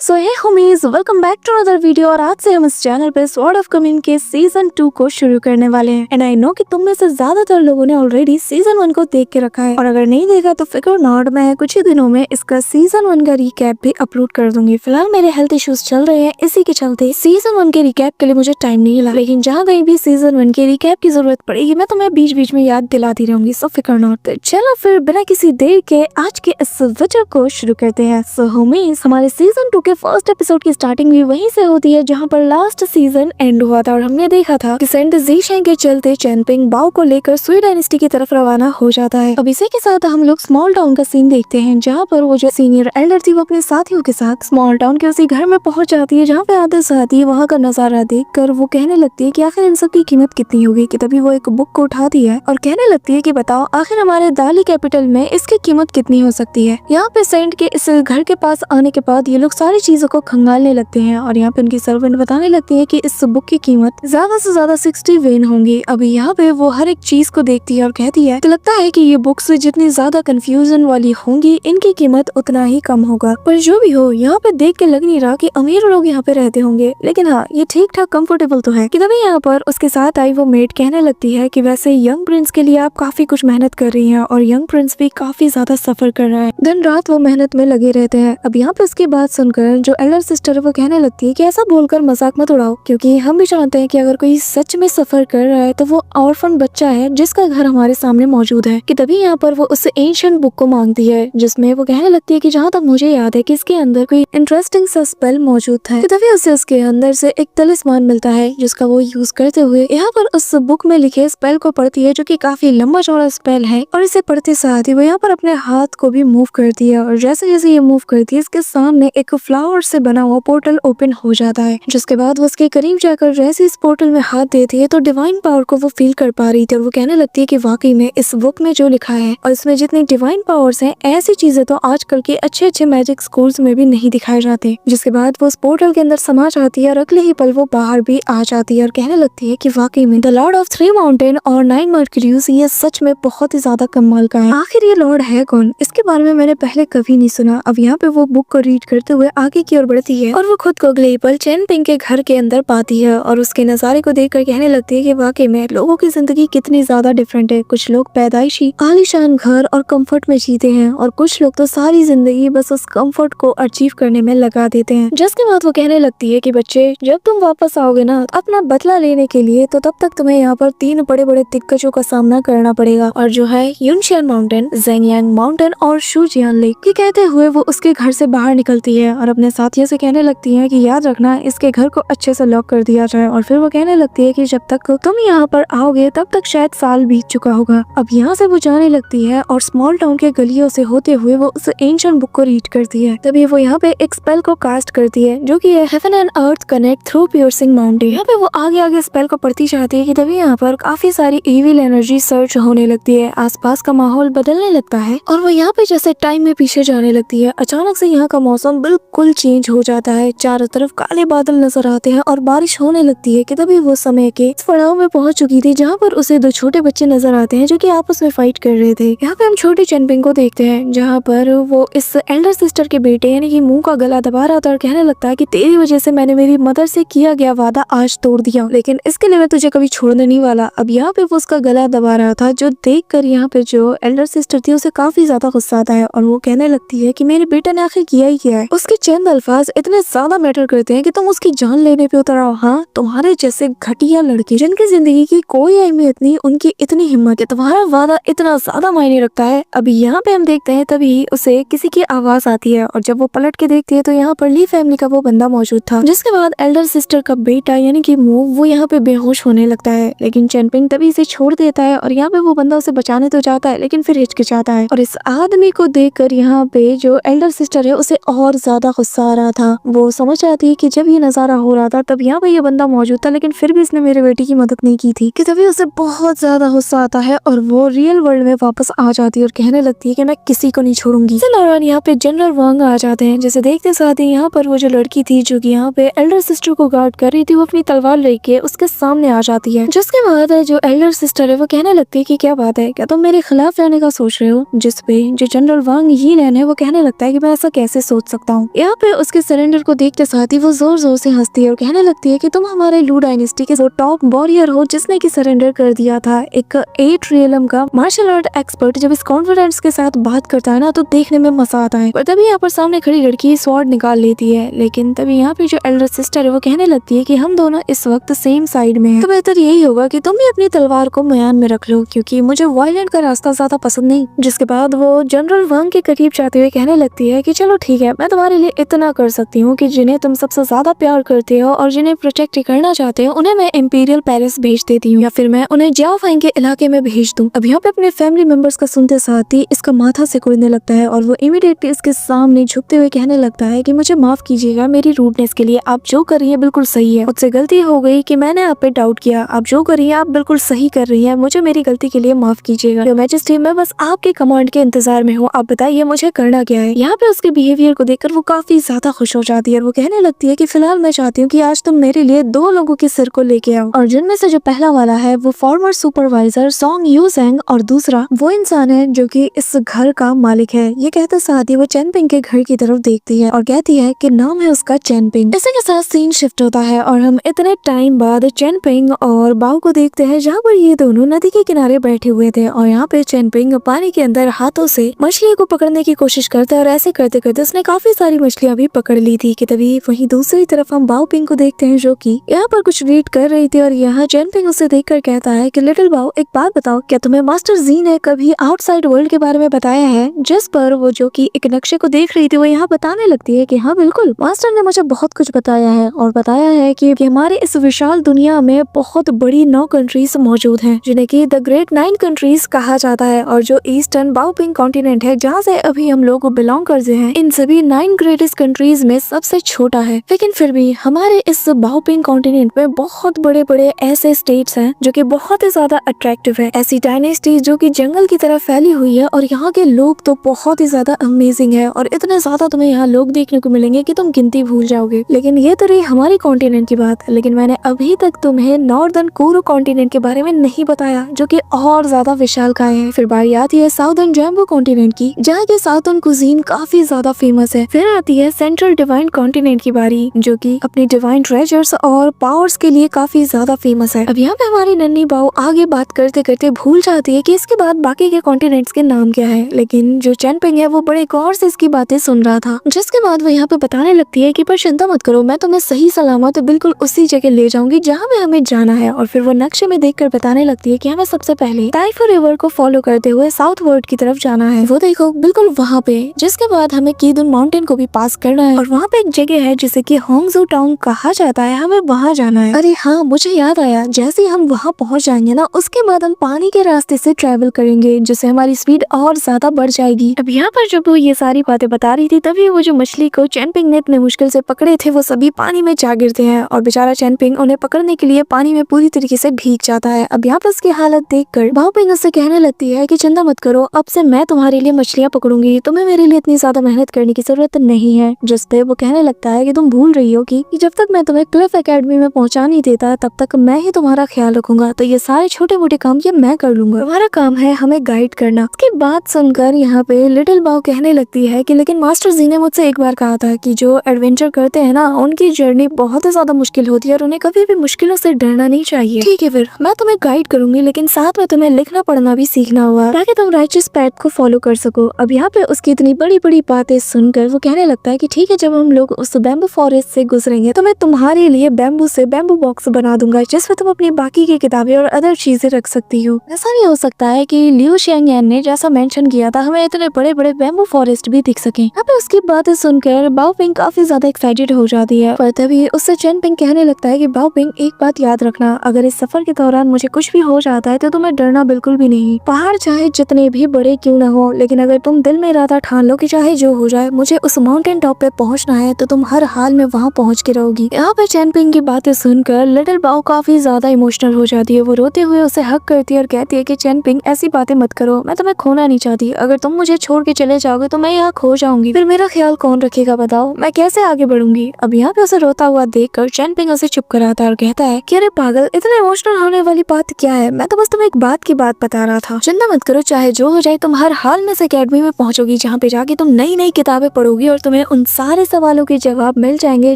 So hey homies, welcome back to another video. और आज से हम इस चैनल पे स्वॉर्ड ऑफ कम्युन के सीजन 2 को शुरू करने वाले हैं। एंड आई नो कि तुम में से ज्यादातर लोगों ने ऑलरेडी सीजन 1 को देख के रखा है, और अगर नहीं देखा तो फिकर नॉट, मैं कुछ ही दिनों में इसका सीजन 1 का रिकैप भी अपलोड कर दूंगी। फिलहाल मेरे हेल्थ इश्यूज चल रहे हैं, इसी के चलते सीजन 1 के रिकैप के लिए मुझे टाइम नहीं मिला, लेकिन जहाँ कहीं भी सीजन 1 के रिकैप की जरूरत पड़ेगी मैं तुम्हें बीच बीच में याद दिलाती रहूंगी। सो फिकर नॉट। तो चलो फिर बिना किसी देर के आज के इस वीडियो को शुरू करते हैं। सो होमीज, हमारे सीजन 2 के फर्स्ट एपिसोड की स्टार्टिंग भी वहीं से होती है जहां पर लास्ट सीजन एंड हुआ था, और हमने देखा था कि सेंट ज़ीशेंग के चलते चैनपिंग बाओ को लेकर सुई डायनेस्टी की तरफ रवाना हो जाता है। अब इसी के साथ हम लोग स्मॉल टाउन का सीन देखते हैं, जहां पर वो जो सीनियर एल्डर थी वो अपने साथियों के साथ स्मॉल टाउन के उसी घर में पहुंच जाती है जहाँ पे आते साथी वहाँ का नजारा देख कर वो कहने लगती है कि आखिर इन सब की कीमत कितनी होगी। कि तभी वो एक बुक को उठाती है और कहने लगती है कि बताओ आखिर हमारे दाली कैपिटल में इसकी कीमत कितनी हो सकती है। यहाँ पे सेंट के इस घर के पास आने के बाद ये लोग सारी चीजों को खंगालने लगते हैं, और यहाँ पे उनकी सर्वेंट बताने लगती है कि इस बुक की कीमत ज्यादा से ज्यादा 60 वेन होंगी। अभी यहाँ पे वो हर एक चीज को देखती है और कहती है कि लगता है कि ये बुक्स जितनी ज्यादा कंफ्यूजन वाली होंगी इनकी कीमत उतना ही कम होगा। पर जो भी हो, यहाँ पे देख के लग नहीं रहा कि अमीर लोग यहाँ पे रहते होंगे, लेकिन हाँ ये ठीक ठाक कंफर्टेबल तो है। कि तभी यहाँ पर उसके साथ आई वो मेड कहने लगती है कि वैसे यंग प्रिंस के लिए आप काफी कुछ मेहनत कर रही हैं, और यंग प्रिंस भी काफी ज्यादा सफर कर रहा है, दिन रात वो मेहनत में लगे रहते हैं। अब यहाँ पे उसकी बात सुनकर जो एल्डर सिस्टर वो कहने लगती है कि ऐसा बोलकर मजाक मत उड़ाओ, क्योंकि हम भी जानते हैं कि अगर कोई सच में सफर कर रहा है तो वो ऑर्फन बच्चा है जिसका घर हमारे सामने मौजूद है। कि तभी यहाँ पर वो उस एंशिएंट बुक को मांगती है, जिसमें वो कहने लगती है कि जहाँ तक मुझे याद है कि इसके अंदर कोई इंटरेस्टिंग सा स्पेल मौजूद था। कि तभी उसे उसके अंदर से एक तलिस्मान मिलता है जिसका वो यूज करते हुए यहाँ पर उस बुक में लिखे स्पेल को पढ़ती है, जो कि काफी लंबा चौड़ा स्पेल है। और इसे पढ़ते साथ ही वो यहाँ पर अपने हाथ को भी मूव करती है, और जैसे जैसे ये मूव करती है इसके सामने एक फ्लावर से बना हुआ पोर्टल ओपन हो जाता है। जिसके बाद वो उसके करीब जाकर जैसे इस पोर्टल में हाथ देती है तो डिवाइन पावर को वो फील कर पा रही थी, और वो कहने लगती है कि वाकई में इस बुक में जो लिखा है और इसमें जितनी डिवाइन पावर्स हैं, ऐसी चीजें तो आजकल के अच्छे अच्छे मैजिक स्कूल्स में भी नहीं दिखाए जाते। जिसके बाद वो उस पोर्टल के अंदर समा जाती है और अगले ही पल वो बाहर भी आ जाती है, और कहने लगती है कि वाकई में द लॉर्ड ऑफ 3 माउंटेन और 9 मर्क्यूरीज ये सच में बहुत ही ज्यादा कमाल का है। आखिर ये लॉर्ड है कौन, इसके बारे में मैंने पहले कभी नहीं सुना। अब यहाँ पे वो बुक को रीड करते हुए आगे की ओर बढ़ती है, और वो खुद को अगले पल चैनपिंग के घर के अंदर पाती है, और उसके नजारे को देखकर कहने लगती है कि वाकई में लोगों की जिंदगी कितनी ज्यादा डिफरेंट है। कुछ लोग पैदाइशी आलीशान घर और कंफर्ट में जीते हैं, और कुछ लोग तो सारी जिंदगी बस उस कंफर्ट को अचीव करने में लगा देते हैं। जिसके बाद वो कहने लगती है कि बच्चे, जब तुम वापस आओगे ना अपना बदला लेने के लिए, तो तब तक तुम्हें यहाँ पर 3 बड़े बड़े दिक्कतों का सामना करना पड़ेगा, और जो है युनशियान माउंटेन, ज़ेंगयांग माउंटेन और शुजियान लेक। ये कहते हुए वो उसके घर से बाहर निकलती है और अपने साथियों से कहने लगती है कि याद रखना इसके घर को अच्छे से लॉक कर दिया जाए। और फिर वो कहने लगती है कि जब तक तुम यहाँ पर आओगे तब तक शायद साल बीत चुका होगा। अब यहाँ से वो जाने लगती है और स्मॉल टाउन के गलियों से होते हुए वो उस एंशिएंट बुक को रीड करती है। तभी वो यहाँ पे एक स्पेल को कास्ट करती है, जो कि है heaven and earth connect through piercing mountain. यहाँ पे वो आगे आगे स्पेल को पढ़ती जाती है कि तभी यहाँ पर काफी सारी इविल एनर्जी सर्च होने लगती है, आसपास का माहौल बदलने लगता है, और वो यहाँ पे जैसे टाइम में पीछे जाने लगती है। अचानक से यहाँ का मौसम बिल्कुल चेंज हो जाता है, चारों तरफ काले बादल नजर आते हैं और बारिश होने लगती है। कि तभी वो समय के इस पड़ाव में पहुंच चुकी थी जहाँ पर उसे 2 छोटे बच्चे नजर आते हैं जो कि आपस में फाइट कर रहे थे। यहाँ पे हम छोटे चैनपिंग को देखते हैं, जहाँ पर वो इस एल्डर सिस्टर के बेटे यानी कि मुंह का गला दबा रहा था और कहने लगता है कि तेरी वजह से मैंने मेरी मदर से किया गया वादा आज तोड़ दिया, लेकिन इसके लिए मैं तुझे कभी छोड़ने नहीं वाला। अब यहाँ पे वो उसका गला दबा रहा था, जो देख कर यहाँ पे जो एल्डर सिस्टर थी उसे काफी ज्यादा गुस्सा आता है, और वो कहने लगती है कि मेरे बेटे ने आखिर किया ही क्या है। उसके चंद अल्फाज इतने ज्यादा मैटर करते हैं कि तुम उसकी जान लेने पे उतर आओ। हाँ, तुम्हारे जैसे घटिया लड़के जिनकी जिंदगी की कोई अहमियत नहीं, उनकी इतनी हिम्मत है, तुम्हारा वादा इतना ज्यादा मायने रखता है। अभी यहाँ पे हम देखते हैं तभी उसे किसी की आवाज आती है, और जब वो पलट के देखती है तो यहाँ पर ली फैमिली का वो बंदा मौजूद था। जिसके बाद एल्डर सिस्टर का बेटा यानी कि मुंह वो यहाँ पे बेहोश होने लगता है, लेकिन चैनपिंग तभी इसे छोड़ देता है, और यहाँ पे वो बंदा उसे बचाने तो जाता है लेकिन फिर हिचकिचाता है। और इस आदमी को देखकर यहाँ पे जो एल्डर सिस्टर है उसे और ज्यादा गुस्सा आ रहा था। वो समझ आती है कि जब ये नजारा हो रहा था तब यहाँ पे ये बंदा मौजूद था, लेकिन फिर भी इसने मेरे बेटी की मदद नहीं की थी। कि तभी उसे बहुत ज्यादा गुस्सा आता है और वो रियल वर्ल्ड में वापस आ जाती है और कहने लगती है कि मैं किसी को नहीं छोड़ूंगी। इस दौरान यहाँ पे जनरल वांग आ जाते हैं। जैसे देखते साथ ही यहाँ पर वो जो लड़की थी जो कि यहाँ पे एल्डर सिस्टर को गार्ड कर रही थी, वो अपनी तलवार लेके उसके सामने आ जाती है। जिसके बाद जो एल्डर सिस्टर है वो कहने लगती है कि क्या बात है, क्या तुम मेरे खिलाफ रहने का सोच रहे हो। जिस पे जो जनरल वांग यी है वो कहने लगता है कि मैं ऐसा कैसे सोच सकता हूँ, यहाँ पे उसके सरेंडर को देखते साथ ही वो जोर जोर से हंसती है और कहने लगती है कि तुम हमारे लू डायनेस्टी के टॉप वॉरियर हो जिसने की सरेंडर कर दिया था। एक 8 रियलम का मार्शल आर्ट एक्सपर्ट जब इस कॉन्फिडेंस के साथ बात करता है ना तो देखने में मजा आता है। पर तभी यहाँ पर सामने खड़ी लड़की स्वॉर्ड निकाल लेती है, लेकिन तभी यहाँ पे जो एल्डर सिस्टर है वो कहने लगती है कि हम दोनों इस वक्त सेम साइड में हैं, तो बेहतर यही होगा कि तुम भी अपनी तलवार को म्यान में रख लो क्योंकि मुझे वायलेंट का रास्ता ज्यादा पसंद नहीं। जिसके बाद वो जनरल वांग के करीब जाते हुए कहने लगती है कि चलो ठीक है, मैं तुम्हारे लिए इतना कर सकती हूँ कि जिन्हें तुम सबसे ज्यादा प्यार करते हो और जिन्हें प्रोटेक्ट करना चाहते हो उन्हें मैं इंपीरियल पैलेस भेज देती हूँ या फिर मैं उन्हें जियाओ फाइन के इलाके में भेज दूँ। अब यहाँ पे अपने फैमिली मेंबर्स का सुनते साथ ही इसका माथा सिकुड़ने लगता है और वो इमीडिएटली इसके सामने झुकते हुए कहने लगता है कि मुझे माफ कीजिएगा मेरी रूडनेस के लिए, आप जो कर रही है बिल्कुल सही है, मुझसे गलती हो गई कि मैंने आप पे डाउट किया, आप जो कर रही है आप बिल्कुल सही कर रही है, मुझे मेरी गलती के लिए माफ कीजिएगा। योर मैजेस्टी मैं बस आपके कमांड के इंतजार में हूँ, आप बताइए मुझे करना क्या है। यहाँ पे उसके बिहेवियर को देखकर वो काफी ज्यादा खुश हो जाती है और वो कहने लगती है कि फिलहाल मैं चाहती हूँ कि आज तुम मेरे लिए 2 लोगों के सिर को लेके आओ और जिनमें से जो पहला वाला है वो farmer supervisor song you Seng और दूसरा वो इंसान है जो कि इस घर का मालिक है। ये कहते साथ ही वो चेन पिंग के घर की तरफ देखती है और कहती है कि नाम है उसका चेन पिंग। इसी के साथ सीन शिफ्ट होता है और हम इतने टाइम बाद चेन पिंग और बाओ को देखते हैं जहाँ पर ये दोनों नदी के किनारे बैठे हुए थे और यहाँ पे चेन पिंग पानी के अंदर हाथों से मछली को पकड़ने की कोशिश करता है और ऐसे करते करते उसने काफी सारी मछलियां भी पकड़ ली थी कि तभी वहीं दूसरी तरफ हम बाओ पिंग को देखते हैं जो कि यहाँ पर कुछ रीड कर रही थी और यहाँ चेन पिंग उसे देखकर कहता है कि लिटिल बाओ एक बात बताओ, क्या तुम्हें मास्टर जी ने कभी आउटसाइड वर्ल्ड के बारे में बताया है? जिस पर वो जो कि एक नक्शे को देख रही थी वो यहाँ बताने लगती है कि हाँ बिल्कुल, मास्टर ने मुझे बहुत कुछ बताया है और बताया है कि हमारे इस विशाल दुनिया में बहुत बड़ी 9 कंट्रीज मौजूद हैं जिन्हें की द ग्रेट 9 कंट्रीज कहा जाता है और जो ईस्टर्न बाओ पिंग कॉन्टिनेंट है जहाँ से अभी हम लोग बिलोंग करते हैं इन सभी 9 ग्रेटेस्ट कंट्रीज में सबसे छोटा है। लेकिन फिर भी हमारे इस बाओ पिंग कॉन्टिनेंट में बहुत बड़े बड़े ऐसे स्टेट्स हैं जो कि बहुत ही ज्यादा अट्रैक्टिव है, ऐसी डायनेस्टी जो कि जंगल की तरह फैली हुई है और यहाँ के लोग तो बहुत ही ज्यादा अमेजिंग है और इतने ज्यादा तुम्हें यहाँ लोग देखने को मिलेंगे कि तुम गिनती भूल जाओगे। लेकिन ये तो रही हमारी कॉन्टिनेंट की बात, लेकिन मैंने अभी तक तुम्हें नॉर्दर्न कोरो कॉन्टिनेंट के बारे में नहीं बताया जो कि और ज्यादा विशालकाय है। फिर बारी आती है साउदर्न जैम्बो कॉन्टिनेंट की जहाँ के साउदर्न कुजीन काफी ज्यादा फेमस है। फिर आती है सेंट्रल डिवाइन कॉन्टिनेंट की बारी जो कि अपनी डिवाइन ट्रेजर्स और पावर्स के लिए काफी ज्यादा फेमस है। अब यहाँ पे हमारी नन्ही बाओ आगे बात करते करते भूल जाती है कि इसके बाद बाकी के कॉन्टिनेंट्स के नाम क्या है, लेकिन जो चेन पिंग है वो बड़े गौर से इसकी बातें सुन रहा था। जिसके बाद वो यहाँ पे बताने लगती है कि पर चिंता मत करो, मैं तुम्हें सही सलामत बिल्कुल उसी जगह ले जाऊंगी जहाँ में हमें जाना है। और फिर वो नक्शे में देखकर बताने लगती है कि हमें सबसे पहले टाइफो रिवर को फॉलो करते हुए साउथ वर्ल्ड की तरफ जाना है, वो देखो बिल्कुल वहाँ पे। जिसके बाद हमें कीदुन माउंटेन को भी पास करना है और वहाँ पे एक जगह है जिसे की होंगजू टाउन कहा जाता है, हमें वहाँ जाना है। अरे हाँ मुझे याद आया, जैसे ही हम वहाँ पहुँच जाएंगे ना उसके बाद हम पानी के रास्ते से ट्रेवल करेंगे जिससे हमारी स्पीड और ज्यादा बढ़ जाएगी। अब यहाँ पर जब वो ये सारी बातें बता रही थी तभी वो जो मछली को चेन पिंग ने इतने मुश्किल से पकड़े थे वो सभी पानी में जा गिरते हैं और बेचारा चेन पिंग उन्हें पकड़ने के लिए पानी में पूरी तरीके से भीग जाता है। अब यहाँ पर उसकी हालत देखकर बाओ पिंग उससे कहने लगती है कि चिंता मत करो, अब से मैं तुम्हारे लिए मछलियाँ पकड़ूंगी, तुम्हें मेरे लिए इतनी ज्यादा मेहनत करने की जरूरत नहीं है। जिस पे वो कहने लगता है कि तुम भूल रही हो कि जब तक मैं तुम्हें क्लिफ एकेडमी में पहुंचा नहीं देता तब तक मैं ही तुम्हारा ख्याल रखूंगा, तो ये सारे छोटे मोटे काम ये मैं कर लूंगा, तुम्हारा काम है हमें गाइड करना। उसकी बात सुनकर यहाँ पे लिटिल बाओ कहने लगती है कि लेकिन मास्टर जी ने मुझसे एक बार कहा था कि जो एडवेंचर करते हैं ना उनकी जर्नी बहुत ही ज्यादा मुश्किल होती है और उन्हें कभी भी मुश्किलों से डरना नहीं चाहिए। ठीक है फिर मैं तुम्हें गाइड करूंगी, लेकिन साथ में तुम्हें लिखना पढ़ना भी सीखना होगा ताकि तुम राइचस पैथ को फॉलो कर सको। अब यहाँ पे उसकी इतनी बड़ी बड़ी बातें सुनकर वो कहने लगता है कि ठीक है, जब हम लोग उस बैम्बू फॉरेस्ट से गुजरेंगे तो मैं तुम्हारे लिए बैम्बू से बैम्बू बॉक्स बना दूंगा जिसमें तुम अपनी बाकी की किताबें और अदर चीजें रख सकती हो। ऐसा नहीं हो सकता है कि लियू शेंगयान ने जैसा मेंशन किया था हमें इतने बड़े बड़े बैम्बू फॉरेस्ट भी दिख सके। यहाँ पे उसकी बातें सुनकर बाओ पिंग काफी ज्यादा एक्साइटेड हो जाती है, पर तभी उससे चेन पिंग कहने लगता है कि बाओ पिंग एक बात याद रखना, अगर इस सफर के दौरान मुझे कुछ भी हो जाता है तो तुम्हें डरना बिल्कुल भी नहीं। पहाड़ चाहे जितने भी बड़े क्यों न हो, लेकिन अगर तुम दिल में इरादा ठान लो कि चाहे जो हो जाए मुझे उस माउंटेन टॉप पे पहुंचना है तो तुम हर हाल में वहाँ पहुँच के रहोगी। यहाँ पे चेन पिंग की बातें सुनकर लिटिल बाओ काफी ज्यादा इमोशनल हो जाती है। वो रोते हुए उसे हक करती है और कहती है कि चेन पिंग ऐसी बातें मत करो, मैं तुम्हें खोना नहीं चाहती, अगर तुम मुझे छोड़ के चले जाओगे तो मैं यहाँ खो जाऊंगी, फिर मेरा ख्याल कौन रखेगा बताओ, मैं कैसे आगे बढ़ूंगी। अब यहाँ पे उसे रोता हुआ देखकर चेन पिंग उसे चुप कराता है और कहता है कि अरे पागल, इतना इमोशनल होने वाली बात क्या है, मैं तो बस तुम्हें एक बात की बात बता रहा था। चिंता मत करो, चाहे जो हो जाए तुम हर हाल में इस अकेडमी में पहुंचोगी जहाँ पे जाके तुम नई नई किताबें पढ़ोगी और तुम्हें तुम्हें उन सारे सवालों के जवाब मिल जाएंगे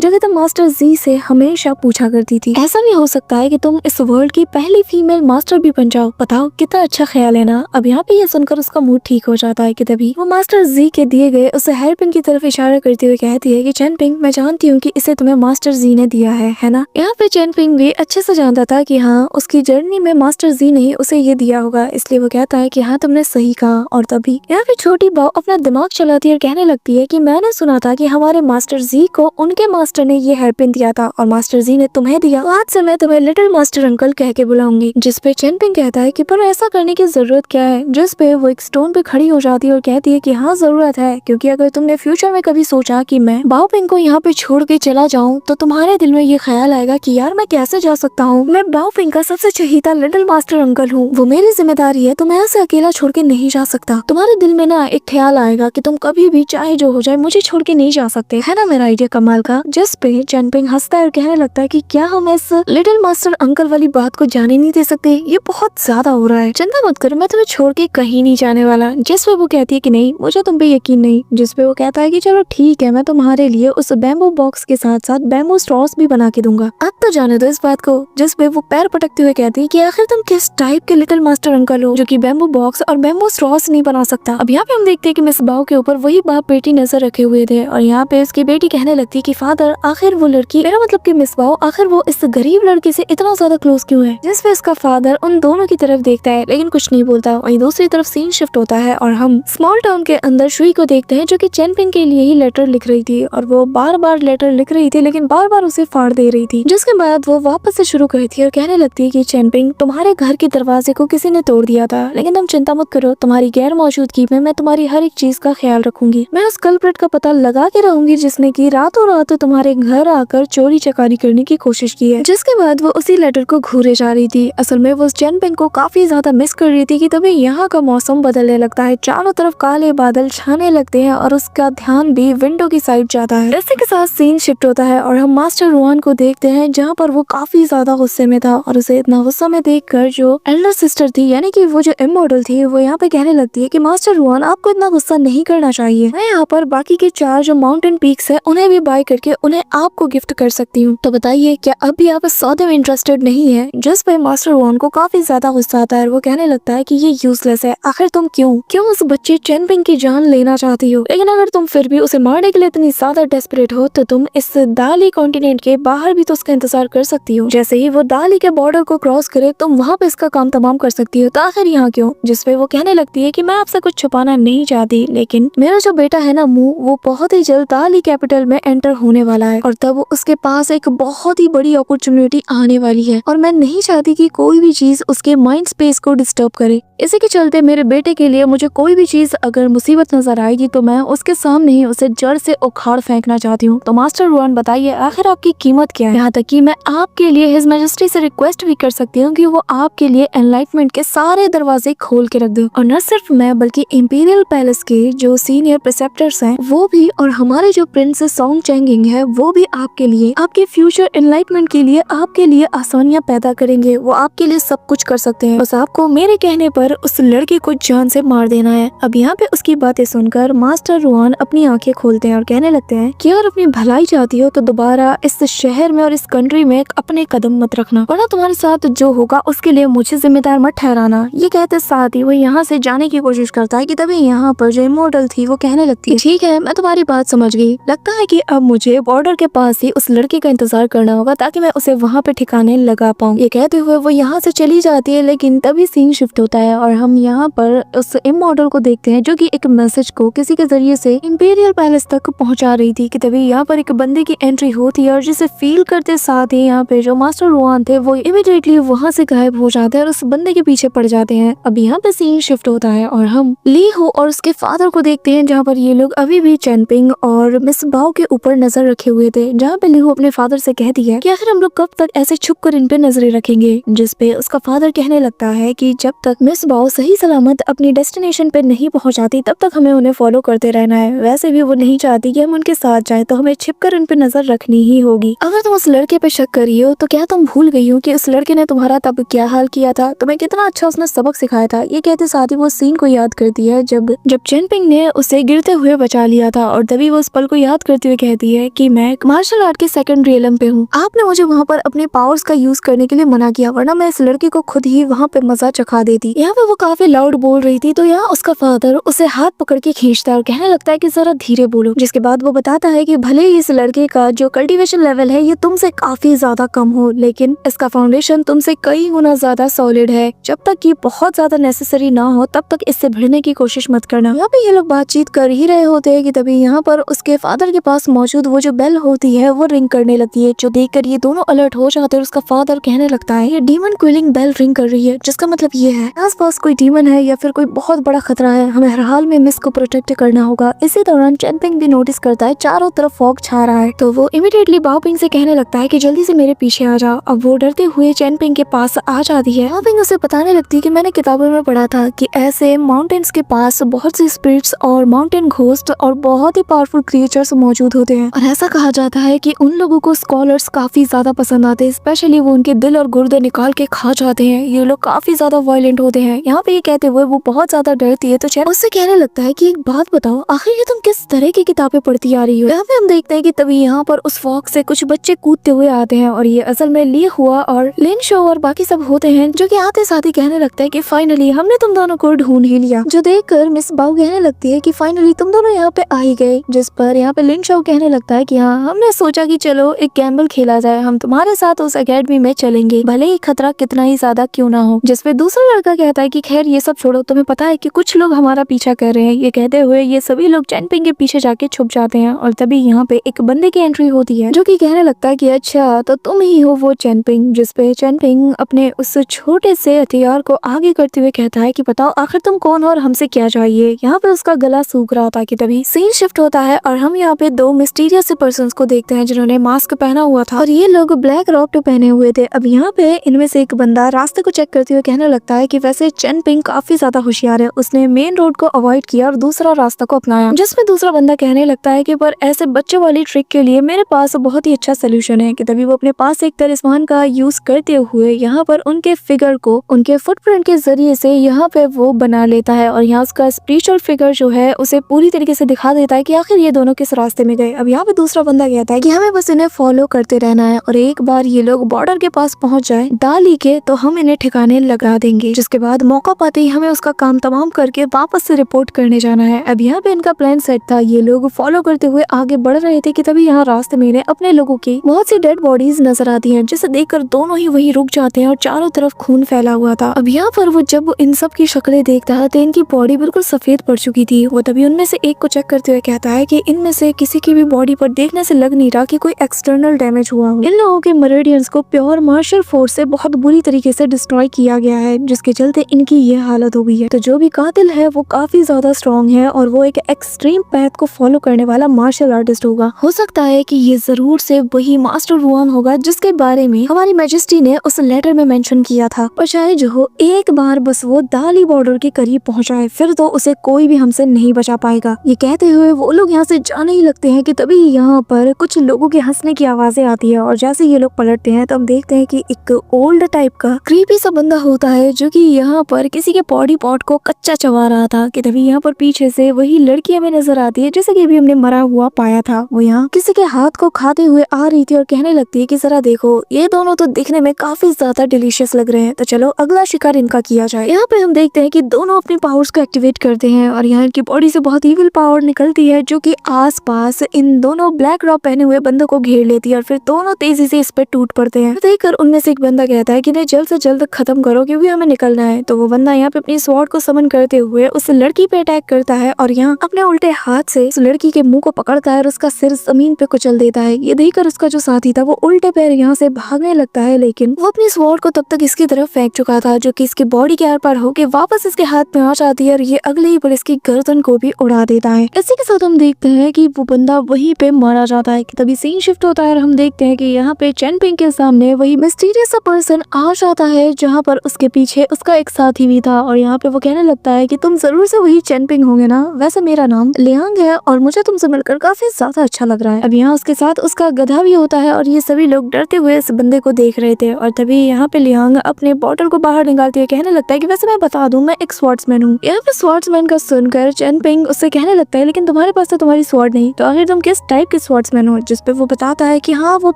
जो कि तुम मास्टर जी से हमेशा पूछा करती थी। ऐसा भी हो सकता है कि तुम इस वर्ल्ड की पहली फीमेल मास्टर भी बन जाओ। बताओ कितना अच्छा ख्याल है ना। अब यहाँ पे ये सुनकर उसका मूड ठीक हो जाता है कि तभी वो मास्टर जी के दिए गए उस हेयरपिन की तरफ इशारा करते हुए कहती है कि चेनपिंग, मैं जानती हूँ कि इसे तुम्हें मास्टर जी ने दिया है ना। यहाँ पे चेनपिंग भी अच्छे से जानता था कि हाँ, उसकी जर्नी में मास्टर जी ने उसे ये दिया होगा, इसलिए वो कहता है कि हाँ, तुमने सही कहा। और तभी यहाँ पे छोटी बाव अपना दिमाग चलाती है और कहने लगती है कि मैंने सुना था कि हमारे मास्टर जी को उनके मास्टर ने ये हेयरपिन दिया था और मास्टर जी ने तुम्हें दिया, तो आज से मैं तुम्हें लिटिल मास्टर अंकल कह के बुलाऊंगी। जिसपे चेनपिंग कहता है कि पर ऐसा करने की जरूरत क्या है। जिसपे वो एक स्टोन पे खड़ी हो जाती है और कहती है कि हाँ, जरूरत है, क्योंकि अगर तुमने फ्यूचर में कभी सोचा कि मैं बाओपिंग को यहाँ पे छोड़ के चला जाऊँ तो तुम्हारे दिल में ये ख्याल आएगा कि यार मैं कैसे जा सकता हूँ, मैं बाओपिंग का सबसे चहीता लिटिल मास्टर अंकल हूँ, वो मेरी जिम्मेदारी है, तो मैं ऐसे अकेला छोड़ के नहीं जा सकता। तुम्हारे दिल में ना एक ख्याल आएगा कि तुम कभी भी चाहे जो हो जाए मुझे छोड़ के नहीं जा सकते, है ना मेरा आइडिया कमाल का। जिस पे चेनपिंग हंसता है और कहने लगता है कि क्या हम इस लिटिल मास्टर अंकल वाली बात को जाने नहीं दे सकते, ये बहुत ज्यादा हो रहा है, चिंता मत करो, मैं तुम्हें छोड़ के कहीं नहीं जाने वाला। जिस पे वो कहती है कि नहीं, मुझे तुम पे यकीन नहीं। जिस पे वो कहता है कि चलो ठीक है, मैं तुम्हारे लिए उस बैम्बू बॉक्स के साथ साथ बैम्बू स्ट्रॉस भी बना के दूंगा, अब तो जाने दो इस बात को। जिस पे वो पैर पटकते हुए कहती है कि आखिर तुम किस टाइप के लिटिल मास्टर अंकल हो जो कि बैम्बू बॉक्स और बैम्बू स्ट्रॉस नहीं बना सकता। अब यहाँ पे हम देखते हैं कि मिस बाओ के ऊपर वही बाप बेटी नजर रखे हुए थे और यहाँ पे उसकी बेटी कहने लगती है कि फादर, आखिर वो लड़की, मेरा मतलब कि मिस बाओ, आखिर वो इस गरीब लड़की से इतना ज्यादा क्लोज क्यों है। जिस पे उसका फादर उन दोनों की तरफ देखता है लेकिन कुछ नहीं बोलता। वहीं दूसरी तरफ सीन शिफ्ट होता है और हम स्मॉल टाउन के अंदर शुई को देखते हैं जो कि चेनपिंग के लिए ही लेटर लिख रही थी और वो बार बार लेटर लिख रही थी लेकिन बार बार उसे फाड़ दे रही थी। जिसके बाद वो वापस से शुरू करती है और कहने लगती है कि चेनपिंग, तुम्हारे घर के दरवाजे को किसी ने तोड़ दिया था, लेकिन तुम चिंता मत करो, तुम्हारी गैर मौजूदगी में मैं तुम्हारी हर एक चीज का ख्याल रखूंगी। मैं उस कल्प्रिट का पता लगा के रहूंगी जिसने की रातों रात तुम्हारे घर आकर चोरी चकारी करने की कोशिश की है। जिसके बाद वो उसी लेटर को घूरे जा रही थी। असल में वो चेनपिंग को काफी ज्यादा मिस कर रही थी कि तभी यहाँ का मौसम बदलने लगता है, चारों तरफ काले बादल छाने लगते हैं और उसका ध्यान भी विंडो की साइड जाता है। इसी के साथ सीन शिफ्ट होता है और हम मास्टर रुआन को देखते हैं जहाँ पर वो काफी ज्यादा गुस्से में था और उसे इतना गुस्सा में देखकर जो एल्डर सिस्टर थी यानी कि वो जो इमॉर्टल थी वो यहाँ पे कहने लगती है कि मास्टर रुआन, आपको इतना गुस्सा नहीं करना चाहिए, मैं यहाँ पर बाकी के 4 जो माउंटेन पीक्स है उन्हें भी बाय करके उन्हें आपको गिफ्ट कर सकती हूँ, तो बताइए क्या अब भी आप इस सौदे में इंटरेस्टेड नहीं है। जिस पे मास्टर रुआन को काफी ज्यादा गुस्सा आता है और वो कहने लगता है कि ये यूजलेस है, आखिर तुम क्यों उस बच्चे चेनपिंग की जान लेना चाहती हो, लेकिन अगर तुम फिर भी उसे मारने के लिए इतनी ज्यादा डेस्परेट हो तो तुम इस दाली कॉन्टिनेंट के बाहर भी तो उसका इंतजार कर सकती हो, जैसे ही वो दाली के बॉर्डर को क्रॉस करे तुम वहाँ पे इसका काम तमाम कर सकती हो, तो आखिर यहाँ क्यों। जिसपे वो कहने लगती है कि मैं आपसे कुछ छुपाना नहीं चाहती, लेकिन मेरा जो बेटा है ना मू, वो बहुत ही जल्द दाली कैपिटल में एंटर होने वाला है और तब उसके पास एक बहुत ही बड़ी अपॉर्चुनिटी आने वाली है और मैं नहीं चाहती कि कोई भी चीज उसके माइंड स्पेस को डिस्टर्ब करे। इसी के चलते मेरे बेटे के लिए मुझे कोई भी चीज अगर मुसीबत नजर आएगी तो मैं उसके सामने ही उसे जड़ से उखाड़ फेंकना चाहती हूँ। तो मास्टर रुआन बताइए आखिर आपकी कीमत क्या है। यहाँ तक कि मैं आपके लिए हिज मैजेस्टी से रिक्वेस्ट भी कर सकती हूँ कि वो आपके लिए एनलाइटमेंट के सारे दरवाजे खोल के रख दो, और न सिर्फ मैं बल्कि इंपीरियल पैलेस के जो सीनियर प्रिसेप्टर्स हैं वो भी, और हमारे जो प्रिंसेस सॉन्ग चैंगिंग है वो भी आपके लिए, आपके फ्यूचर एनलाइटमेंट के लिए, आपके लिए आसानियां पैदा करेंगे। वो आपके लिए सब कुछ कर सकते हैं, बस आपको मेरे कहने पर उस लड़के को जान से मार देना है। अब यहाँ पे उसकी बातें सुनकर मास्टर रुआन अपनी आंखें खोलते हैं और कहने लगते हैं कि अगर अपनी भलाई चाहती हो तो दोबारा इस शहर में और इस कंट्री में अपने कदम मत रखना, वरना तुम्हारे साथ जो होगा उसके लिए मुझे जिम्मेदार मत ठहराना। ये कहते साथ ही वो यहाँ से जाने की कोशिश करता है कि तभी यहाँ पर जो इमॉर्टल थी वो कहने लगती है ठीक है, मैं तुम्हारी बात समझ गई, लगता है कि अब मुझे बॉर्डर के पास ही उस लड़के का इंतजार करना होगा ताकि मैं उसे वहाँ पे ठिकाने लगा पाऊँ। ये कहते हुए वो यहाँ से चली जाती है, लेकिन तभी सीन शिफ्ट होता है और हम यहाँ पर उस इमॉर्टल को देखते हैं जो कि एक मैसेज को किसी के जरिए से इंपीरियल पैलेस तक पहुँचा रही थी कि तभी यहाँ पर एक बंदे की एंट्री होती है और जिसे फील करते साथ ही यहाँ पे जो मास्टर रुआन थे वो इमीडिएटली वहाँ से गायब हो जाते हैं और उस बंदे के पीछे पड़ जाते हैं। अब यहाँ पे सीन शिफ्ट होता है और हम ली हो और उसके फादर को देखते हैं जहाँ पर ये लोग अभी भी चेनपिंग और मिस बाओ के ऊपर नजर रखे हुए थे, जहाँ पे लीहू अपने फादर से कहती है कि आखिर हम लोग कब तक ऐसे छुप कर इन पे नजरें रखेंगे। जिसपे उसका फादर कहने लगता है कि जब तक मिस बाओ सही सलामत अपनी डेस्टिनेशन पे नहीं पहुँच जाती तब तक हमें उन्हें फॉलो करते रहना है। वैसे भी वो नहीं चाहती कि हम उनके साथ जाए, तो हमें छिप कर इन पे नजर रखनी ही होगी। अगर तुम उस लड़के पे शक करी हो तो क्या तुम भूल गई हो कि उस लड़के ने तुम्हारा तब क्या हाल किया था, तुम्हें कितना अच्छा उसने सबक सिखाया था। ये कहते साथ ही वो सीन को याद करती है जब चेनपिंग ने उसे गिरते हुए बचा लिया था और तभी वो उस पल को याद करते हुए कहती है कि मैं मार्शल आर्ट के सेकंड रियलम पे हूँ, आपने मुझे वहाँ पर अपने पावर्स का यूज करने के लिए मना किया, वरना मैं इस लड़की को खुद ही वहाँ पे मजा चखा देती। यहाँ पे वो काफी लाउड बोल रही थी, तो यहाँ उसका फादर उसे हाथ पकड़ के खींचता है और कहने लगता है कि जरा धीरे बोलो। जिसके बाद वो बताता है कि भले ही इस लड़के का जो कल्टीवेशन लेवल है ये तुमसे काफी ज्यादा कम हो, लेकिन इसका फाउंडेशन तुमसे कई गुना ज्यादा सॉलिड है। जब तक ये बहुत ज्यादा नेसेसरी ना हो तब तक इससे भिड़ने की कोशिश मत करना। यहाँ पे ये लोग बातचीत कर ही रहे होते हैं कि तभी यहाँ पर उसके फादर के पास मौजूद वो जो बेल होती है वो रिंग करने लगती है, जो देखकर ये दोनों अलर्ट हो जाते हैं। उसका फादर कहने लगता है ये डीमन क्विलिंग बेल रिंग कर रही है, जिसका मतलब ये है आसपास कोई डीमन है या फिर कोई बहुत बड़ा खतरा है, हमें हर हाल में मिस को प्रोटेक्ट करना होगा। इसी दौरान चेनपिंग भी नोटिस करता है चारों तरफ फॉग छा रहा है, तो वो इमीडिएटली बाओपिंग से कहने लगता है कि जल्दी से मेरे पीछे आ जाओ। अब वो डरते हुए चेनपिंग के पास आ जाती है। बाओपिंग उसे बताने लगती है कि मैंने किताबों में पढ़ा था कि ऐसे माउंटेन्स के पास बहुत सी स्पिरिट्स और माउंटेन घोस्ट और बहुत ही पावरफुल क्रिएचर्स मौजूद होते हैं, और ऐसा कहा जाता है कि उन लोगों को स्कॉलर्स काफी ज्यादा पसंद आते हैं, स्पेशली वो उनके दिल और गुर्दे निकाल के खा जाते हैं। ये लोग काफी ज्यादा वायलेंट होते हैं। यहाँ पे ये कहते हुए वो बहुत ज्यादा डरती है, तो चैन उससे कहने लगता है कि एक बात बताओ, आखिर ये तुम किस तरह की किताबें पढ़ती आ रही हो। यहाँ पे हम देखते हैं कि तभी यहाँ पर उस फॉग से कुछ बच्चे कूदते हुए आते हैं, और ये असल में ली हुआ और लिन शो और बाकी सब होते हैं, जो कि आते साथ ही कहने लगता है कि फाइनली हमने तुम दोनों को ढूंढ ही लिया। जो देखकर मिस बाउ कहने लगती है कि फाइनली तुम दोनों यहाँ पे आ ही गए। जिस पर यहाँ पे लिन शो कहने लगता है कि हाँ, हमने सोचा कि चलो एक गैम्बल खेला जाए, हम तुम्हारे साथ उस एकेडमी में चलेंगे, भले ही खतरा कितना ही ज्यादा क्यों ना हो। जिस पे दूसरा लड़का कहता है कि खैर ये सब छोड़ो, तुम्हें पता है कि कुछ लोग हमारा पीछा कर रहे हैं। ये कहते हुए ये सभी लोग चेनपिंग के पीछे जाके छुप जाते हैं, और तभी यहाँ पे एक बंदे की एंट्री होती है, जो कि कहने लगता है कि अच्छा तो तुम ही हो वो चेनपिंग। जिस पे चेनपिंग अपने उस छोटे से हथियार को आगे करते हुए कहता है कि बताओ आखिर तुम कौन हो और हमसे क्या चाहिए। यहाँ पे उसका गला सूख रहा था कि तभी सीन शिफ्ट होता है, और हम यहाँ पे दो मिस्टीरियस पर्संस को देखते हैं जिन्होंने मास्क पहना हुआ था, और ये लोग ब्लैक रॉक पहने हुए थे। अब यहाँ पे इनमें से एक बंदा रास्ते को चेक करते हुए कहने लगता है कि वैसे चेनपिंग काफी ज्यादा होशियार है, उसने मेन रोड को अवॉइड किया और दूसरा रास्ता को अपनाया। जिसमें दूसरा बंदा कहने लगता है कि पर ऐसे बच्चों वाली ट्रिक के लिए मेरे पास बहुत ही अच्छा सोल्यूशन है। कि तभी वो अपने पास एक तलिस्मान का यूज करते हुए यहाँ पर उनके फिगर को उनके फुटप्रिंट के जरिए से यहाँ पे वो बना लेता है, और यहाँ उसका स्पिरिचुअल फिगर जो है उसे पूरी तरीके से दिखा देता है कि आखिर ये दोनों किस रास्ते में गए। अब यहाँ पे दूसरा बंदा कहता है कि हमें बस इन्हें फॉलो करते रहना है, और एक बार ये लोग बॉर्डर के पास पहुंच जाए डाली के तो हम इन्हें ठिकाने लगा देंगे। जिसके बाद मौका पाते ही हमें उसका काम तमाम करके वापस से रिपोर्ट करने जाना है। अब यहाँ पे इनका प्लान सेट था, ये लोग फॉलो करते हुए आगे बढ़ रहे थे कि तभी यहाँ रास्ते में इन्हें अपने लोगों की बहुत सी डेड बॉडीज नजर आती हैं, जिसे देखकर दोनों ही वही रुक जाते हैं और चारों तरफ खून फैला हुआ था। अब यहाँ पर वो जब इन सब की शक्लें देखता है तो इनकी बॉडी बिल्कुल सफेद पड़ चुकी थी। वो तभी उनमें से एक को चेक करते हुए कहता है कि इनमें से किसी की भी बॉडी पर देखने से लग नहीं रहा कि कोई एक्सटर्नल डैमेज हुआ हो। इन लोगों के मरेडियंस को प्योर मार्शल फोर्स से बहुत बुरी तरीके से डिस्ट्रॉय किया गया है, जिसके चलते इनकी ये हालत हो गई है। तो जो भी कातिल है वो काफी ज्यादा स्ट्रॉन्ग है, और वो एक एक्सट्रीम पैथ को फॉलो करने वाला मार्शल आर्टिस्ट होगा। हो सकता है कि ये जरूर से वही मास्टर वुआन होगा जिसके बारे में हमारी मैजेस्टी ने उस लेटर में मेंशन किया था। और चाहे जो हो, एक बार बस वो दाली बॉर्डर के करीब पहुंचाए, फिर तो उसे कोई भी हमसे नहीं बचा पाएगा। ये कहते हुए वो लोग यहाँ से जाने ही लगते हैं कि तभी यहाँ पर कुछ लोगों के हंसने की आवाजें आती है, और जैसे ये लोग पलटते हैं तो हम देखते हैं कि एक ओल्ड टाइप का क्रीपी सा बंदा होता है, जो कि यहाँ पर किसी के बॉडी पार्ट को कच्चा चबा रहा था। कि तभी यहाँ पर पीछे से वही लड़की हमें नजर आती है जैसे कि अभी हमने मरा हुआ पाया था। वो यहाँ किसी के हाथ को खाते हुए आ रही थी और कहने लगती है कि जरा देखो, ये दोनों तो दिखने में काफी ज्यादा डिलीशियस लग रहे हैं, तो चलो अगला शिकार इनका किया जाए। यहाँ पे हम देखते हैं कि दोनों अपनी पावर्स को एक्टिवेट करते हैं, और यहाँ इनकी बॉडी से बहुत ईविल पावर निकलती है, जो कि आसपास इन दोनों ब्लैक रॉक पहने हुए बंदों को घेर लेती है, और फिर दोनों तेजी से इस पे टूट पड़ते हैं। देखकर उनमें से एक बंदा कहता है कि इन्हें जल्द से जल्द खत्म करो क्योंकि हमें निकलना है। तो वो बंदा यहाँ पे अपनी स्वॉर्ड को समन करते हुए उस लड़की पे अटैक करता है, और यहाँ अपने उल्टे हाथ से उस लड़की के मुंह को पकड़ता है और उसका सिर जमीन पे कुचल देता है। ये देखकर उसका जो साथी था वो उल्टे पैर यहाँ से भागने लगता है, लेकिन वो अपनी स्वॉर्ड को तब तक इसकी तरफ फेंक चुका था, जो कि इसकी बॉडी के आर पार होके वापस इसके हाथ में आ जाती है, और ये अगले ही पल इसकी गर्दन को भी उड़ा देता है। इसी के साथ हम देखते हैं कि वो बंदा वहीं पे मारा जाता है। कि तभी सीन शिफ्ट होता है और हम देखते हैं कि यहाँ पे चेनपिंग के सामने वही मिस्टीरियस सा पर्सन आ जाता है, जहाँ पर उसके पीछे उसका एक साथी भी था, और यहाँ पे वो कहने लगता है कि तुम जरूर से वही चेनपिंग होंगे ना, वैसे मेरा नाम लियांग है और मुझे तुमसे मिलकर काफी ज्यादा अच्छा लग रहा है। अब यहाँ उसके साथ उसका गधा भी होता है, और ये सभी लोग डरते हुए इस बंदे को देख रहे थे। और तभी यहाँ पे लियांग अपने बॉटल को बाहर निकालते हुए कहने लगता है कि वैसे मैं बता दूं, मैं एक स्वॉर्ड्समैन हूँ। यहाँ पे स्वॉर्ड्समैन का सुनकर चेनपिंग उससे कहने लगता है, लेकिन तुम्हारे तुम्हारे पास तो तुम्हारी स्वॉर्ड नहीं, तो आखिर तुम किस टाइप के स्वॉर्ड्समैन हो? जिसपे वो बताता है कि हाँ, वो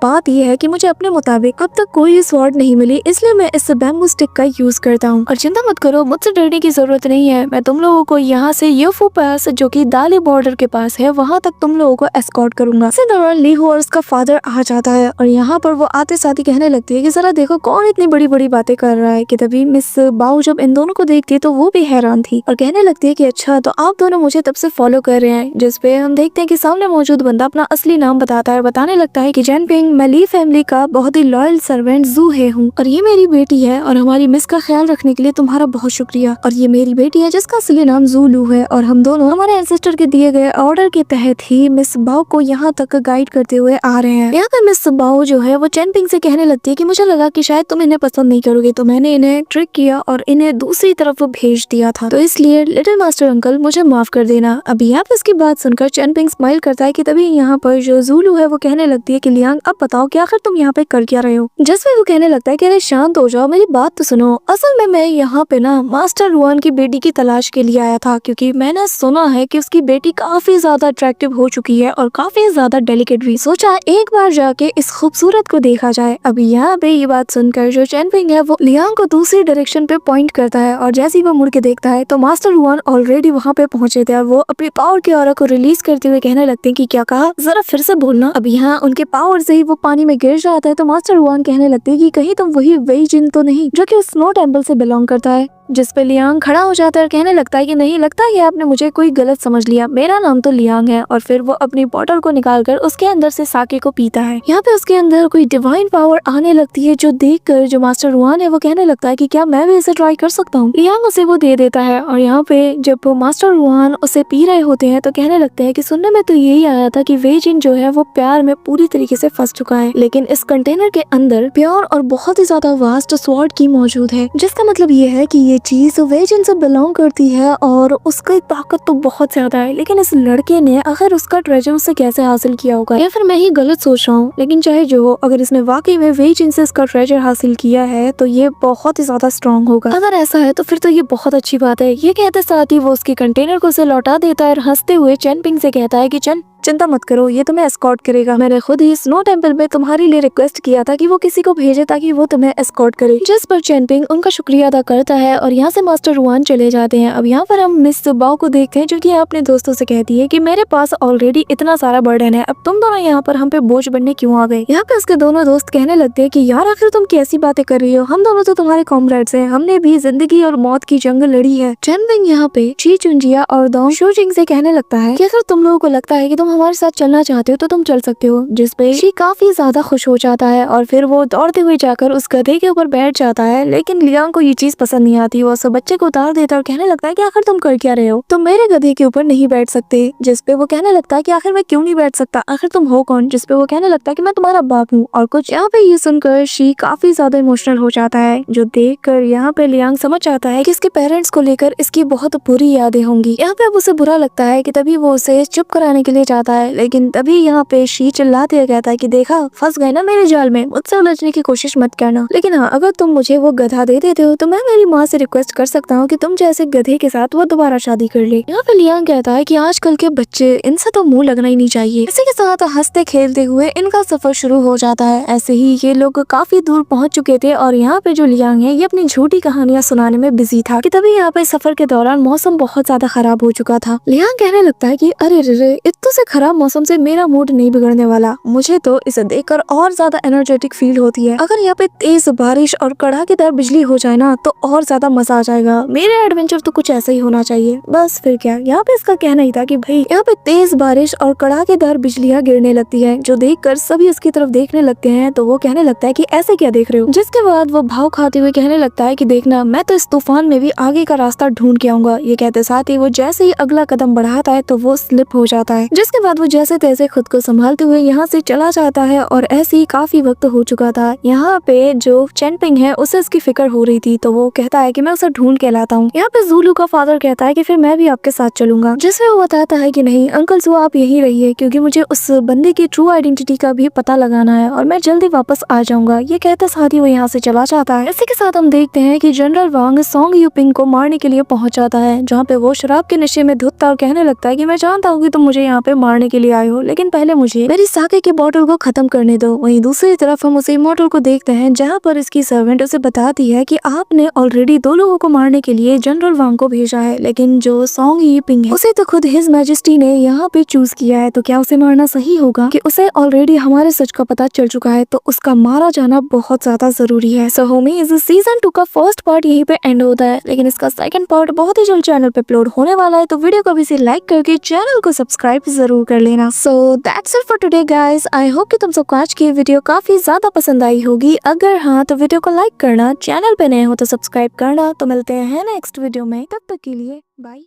बात ये है कि मुझे अपने मुताबिक अब तक कोई स्वॉर्ड नहीं मिली, इसलिए मैं इस बैम्बू स्टिक का यूज करता हूँ। और चिंता मत करो, मुझसे डरने की जरूरत नहीं है। मैं तुम लोगों को यहाँ से यूफो पास, जो कि दाली बॉर्डर के पास है, वहाँ तक तुम लोगों को एस्कॉर्ट करूंगा। इसी दौरान लीहू और उसका फादर आ जाता है और यहाँ पर वो आते साथ ही कहने लगती है कि जरा देखो कौन इतनी बड़ी बड़ी बातें कर रहा है। कि तभी मिस बाऊ जब इन दोनों को देखती है तो वो भी हैरान थी और कहने लगती है कि अच्छा, तो आप दोनों मुझे तब से फॉलो कर रहे हैं। जिसपे हम देखते हैं कि सामने मौजूद बंदा अपना असली नाम बताता है, बताने लगता है कि जैनपिंग, मैं ली फैमिली का बहुत ही लॉयल सर्वेंट जू हे हूँ और ये मेरी बेटी है और हमारी मिस का ख्याल रखने के लिए तुम्हारा बहुत शुक्रिया। और ये मेरी बेटी है जिसका असली नाम जू लू है और हम दोनों हमारे एंसेस्टर के दिए गए ऑर्डर के तहत ही मिस बाऊ को यहाँ तक गाइड करते हुए आ रहे हैं। यहाँ पर मिस बाऊ जो है वो चैनपिंग से कहने लगती है कि मुझे लगा कि शायद तुम इन्हें पसंद नहीं करोगे, तो मैंने इन्हें ट्रिक किया और इन्हें दूसरी तरफ भेज दिया था, तो इसलिए लिटिल मास्टर अंकल मुझे माफ कर देना। अभी यहाँ पे इसकी बात सुनकर चैनपिंग स्माइल करता है कि तभी यहाँ पर जो जूलू है वो कहने लगती है कि लियांग, अब बताओ कि आखिर तुम यहाँ पे कर क्या रहे हो? जिसमें वो कहने लगता है कि अरे शांत हो जाओ, मेरी बात तो सुनो। असल में मैं यहाँ पे ना मास्टर रुआन की बेटी की तलाश के लिए आया था, क्योंकि मैंने सुना है कि उसकी बेटी काफी ज्यादा अट्रैक्टिव हो चुकी है और काफी ज्यादा डेलिकेट भी। सोचा एक बार जाके इस खूबसूरत को देखा जाए। अभी यहाँ पे ये बात सुनकर जो चैनपिंग है वो लियांग को दूसरी डायरेक्शन पे पॉइंट करता है और जैसे ही वो मुड़ के देखता है तो मास्टर रुआन ऑलरेडी वहाँ पे पहुंचे थे। वो अपनी पावर की ऑरा को रिलीज करते हुए कहने लगते हैं कि क्या कहा, जरा फिर से बोलना। अब यहाँ उनके पावर से ही वो पानी में गिर जाता है तो मास्टर रुआन कहने लगते हैं कि कहीं तुम वही वेई जिन तो नहीं जो कि उस स्नो टेम्पल से बिलोंग करता है। जिस पे लियांग खड़ा हो जाता है और कहने लगता है कि नहीं, लगता है आपने मुझे कोई गलत समझ लिया, मेरा नाम तो लियांग है। और फिर वो अपनी बॉटल को निकालकर उसके अंदर से साके को पीता है। यहाँ पे उसके अंदर कोई डिवाइन पावर आने लगती है, जो देखकर जो मास्टर रुआन है वो कहने लगता है कि क्या मैं भी इसे ट्राई कर सकता हूँ। लियांग उसे वो दे देता है और यहाँ पे जब मास्टर रुआन उसे पी रहे होते हैं तो कहने लगते हैं कि सुनने में तो यही आया था कि वे जिन जो है वो प्यार में पूरी तरीके से फंस चुका है, लेकिन इस कंटेनर के अंदर प्योर और बहुत ही ज्यादा वास्ट स्वॉर्ड की मौजूद है, जिसका मतलब ये है कि ये चीज वे जिन से बिलोंग करती है और उसकी ताकत तो बहुत ज्यादा है। लेकिन इस लड़के ने आखिर उसका ट्रेजर उससे कैसे हासिल किया होगा, या फिर मैं ही गलत सोच रहा हूँ। लेकिन चाहे जो हो, अगर इसने वाकई में वे जिन से इसका ट्रेजर हासिल किया है तो ये बहुत ही ज्यादा स्ट्रॉन्ग होगा। अगर ऐसा है तो फिर तो ये बहुत अच्छी बात है। ये कहते साथ ही वो उसकी कंटेनर को उसे लौटा देता है और हंसते हुए चैनपिंग से कहता है कि चल चिंता मत करो, ये तुम्हें एस्कॉर्ट करेगा। मैंने खुद ही स्नो टेम्पल में तुम्हारे लिए रिक्वेस्ट किया था कि वो किसी को भेजे ताकि वो तुम्हें एस्कॉर्ट करे। जिस पर चैनपिंग उनका शुक्रिया अदा करता है और यहाँ से मास्टर रुआन चले जाते हैं। अब यहाँ पर हम मिस बाओ को देखते हैं जो कि अपने दोस्तों से कहती है कि मेरे पास ऑलरेडी इतना सारा बर्डन है, अब तुम दोनों यहाँ पर हम पे बोझ बनने क्यों आ गए। यहाँ पे उसके दोनों दोस्त कहने लगते हैं कि यार आखिर तुम कैसी बातें कर रही हो, हम दोनों तो तुम्हारे कॉमरेड्स हैं, हमने भी जिंदगी और मौत की जंग लड़ी है। चैनपिंग यहाँ पे ची चुंजिया और दोंग शूजिंग से कहने लगता है कि अगर तुम लोगों को लगता है कि तुम हमारे साथ चलना चाहते हो तो तुम चल सकते हो। जिस पे शी काफी ज्यादा खुश हो जाता है और फिर वो दौड़ते हुए जाकर उस गधे के ऊपर बैठ जाता है। लेकिन लियांग को ये चीज पसंद नहीं आती। वो सब बच्चे को उतार देता है और कहने लगता है कि आखिर तुम कर क्या रहे हो, तुम मेरे गधे के ऊपर नहीं बैठ सकते। जिस पे वो कहने लगता है कि आखिर मैं क्यों नहीं बैठ सकता, आखिर तुम हो कौन। जिस पे वो कहने लगता है कि मैं तुम्हारा बाप हूँ और कुछ। यहाँ पे ये सुनकर शी काफी ज्यादा इमोशनल हो जाता है, जो देख कर यहाँ पे लियांग समझ जाता है कि इसके पेरेंट्स को लेकर इसकी बहुत बुरी यादें होंगी। यहाँ पे अब उसे बुरा लगता है कि तभी वो उसे चुप कराने के लिए जाता है। लेकिन तभी यहाँ पे शी चिल्लाते हुए कहता है कि देखा, फंस गए ना मेरे जाल में, मुझसे उलझने की कोशिश मत करना। लेकिन हाँ, अगर तुम मुझे वो गधा दे देते हो तो मैं मेरी माँ से रिक्वेस्ट कर सकता हूँ कि तुम जैसे गधे के साथ वो दोबारा शादी कर ले। यहाँ पे लियांग कहता है कि आजकल के बच्चे, इनसे तो मुंह लगना ही नहीं चाहिए। इसी के साथ हंसते खेलते हुए इनका सफर शुरू हो जाता है। ऐसे ही ये लोग काफी दूर पहुंच चुके थे और यहाँ पे जो लियांग है ये अपनी झूठी कहानियां सुनाने में बिजी था कि तभी यहाँ पे सफर के दौरान मौसम बहुत ज्यादा खराब हो चुका था। लियांग कहने लगता है कि अरे रे, इतने से खराब मौसम से मेरा मूड नहीं बिगड़ने वाला, मुझे तो इसे देखकर और ज्यादा एनर्जेटिक फील होती है। अगर यहाँ पे तेज बारिश और कड़ाकेदार बिजली हो जाए ना तो और ज्यादा मजा आ जाएगा। मेरे एडवेंचर तो कुछ ऐसा ही होना चाहिए। बस फिर क्या, यहाँ पे इसका कहना ही था कि भाई यहाँ पे तेज बारिश और कड़ाकेदार बिजलियां गिरने लगती है, जो देखकर सभी उसकी तरफ देखने लगते हैं। तो वो कहने लगता है कि ऐसे क्या देख रहे हो। जिसके बाद वो भाव खाते हुए कहने लगता है कि देखना, मैं तो इस तूफान में भी आगे का रास्ता ढूंढ के आऊंगा। ये कहते साथ ही वो जैसे ही अगला कदम बढ़ाता है तो वो स्लिप हो जाता है, जिसके इसके बाद वो जैसे तैसे खुद को संभालते हुए यहाँ से चला जाता है और ऐसे ही काफी वक्त हो चुका था। यहाँ पे जो चेनपिंग है उसे उसकी फिक्र हो रही थी, तो वो कहता है कि मैं उसे ढूंढ के लाता हूँ। यहाँ पे जूलू का फादर कहता है कि फिर मैं भी आपके साथ चलूंगा, जिसमें वो बताता है कि नहीं अंकल सो आप यहीं रहिए, क्योंकि मुझे उस बंदे की ट्रू आइडेंटिटी का भी पता लगाना है और मैं जल्दी वापस आ जाऊंगा। ये कहते साथ ही वो यहाँ से चला जाता है। इसी के साथ हम देखते हैं कि जनरल वांग सोंग यूपिंग को मारने के लिए पहुंच जाता है, जहाँ पे वो शराब के नशे में धुतता और कहने लगता है कि मैं जानता हूँ कि तुम मुझे यहाँ पे मारने के लिए आए हो, लेकिन पहले मुझे मेरी साके की बोतल को खत्म करने दो। वहीं दूसरी तरफ हम उसे इमोर्टल को देखते हैं, जहाँ पर इसकी सर्वेंट उसे बताती है कि आपने ऑलरेडी 2 लोगों को मारने के लिए जनरल वांग को भेजा है, लेकिन जो सोंग यीपिंग है उसे तो खुद हिज मैजेस्टी ने यहाँ पे चूज किया है, तो क्या उसे मारना सही होगा कि उसे ऑलरेडी हमारे सच का पता चल चुका है, तो उसका मारा जाना बहुत ज्यादा जरूरी है। सो होमीज सीजन 2 का फर्स्ट पार्ट यहीं पे एंड होता है, लेकिन इसका सेकंड पार्ट बहुत ही जल्द चैनल पे अपलोड होने वाला है, तो वीडियो को भी से लाइक करके चैनल को सब्सक्राइब जरूर कर लेना। So that's it for today guys. I hope कि तुम सबको आज की वीडियो काफी ज्यादा पसंद आई होगी। अगर हाँ तो वीडियो को लाइक करना, चैनल पे नए हो तो सब्सक्राइब करना। तो मिलते हैं नेक्स्ट वीडियो में, तब तक के लिए बाय।